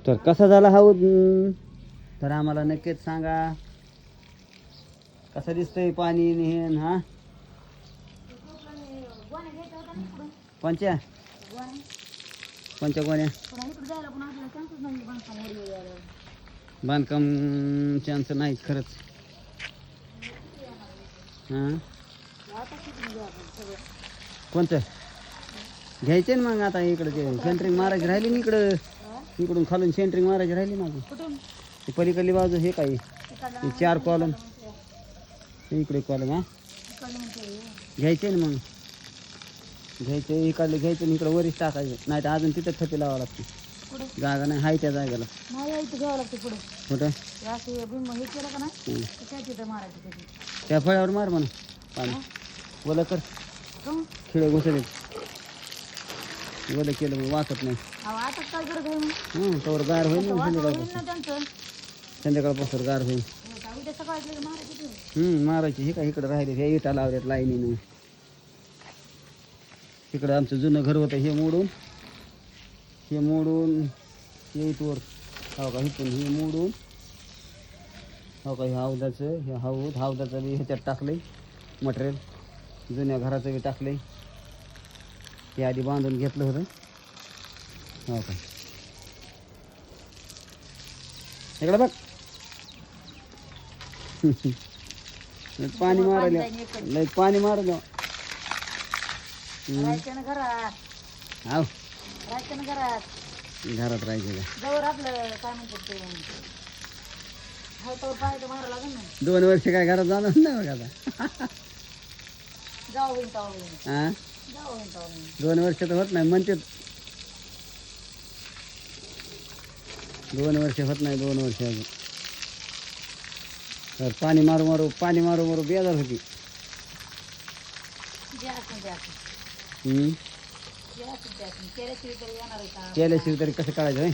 तर कसा झाला हा तर आम्हाला नक्कीच सांगा. कसं दिसतंय पाणी नेहन हा कोणच्या कोणच्या गोण्या बांधकाम चान्स नाही खरंच. हां कोणतं घ्यायचे ना मग. आता इकडं ते सेंटरिंग मारायची राहिली ना इकडं. इकडून खालून सेंटरिंग मारायची राहिली ना अजून. ते पलीकडली बाजू हे काय हे 4 कॉलम इकडे कॉलम हा घ्यायचे ना मग. घ्यायचे इकडले घ्यायचे आणि इकडं वरीच टाकायचे. नाही तर अजून तिथं थपी लावावं लागते. जागा नाही हाय त्या जागेला. कुठं त्या फळ्यावर मार म्हणा पाणी. बोला कर खिळे घुसले बोल केलं मग वाचत नाही. तवर गार होईल ना संध्याकाळपासून. संध्याकाळपासून गार होईल. मारायची हे का इकडं राहिले हे इटा लावल्यात लाईनीनं. इकडं आमचं जुनं घर होतं हे मोडून हे इथवर हो का इथून हे मोडून हो का हे हौदाचं हे हौदाचं बी ह्याच्यात टाकलंय मटेरियल. जुन्या घराचं बी टाकलंय. ते आधी बांधून घेतलं होतं हो का. इकडं बघ पाणी मारायला लय पाणी मारलं. हाव घरात राहायचं का 2 वर्ष काय घरात जाणार नाही बघ आता. हा 2 वर्ष तर होत नाही म्हणते. 2 वर्ष होत नाही 2 वर्ष अजून. तर पाणी मारू मारू बेजार होती. केल्याशिवाय तरी कसं काढायचं होय.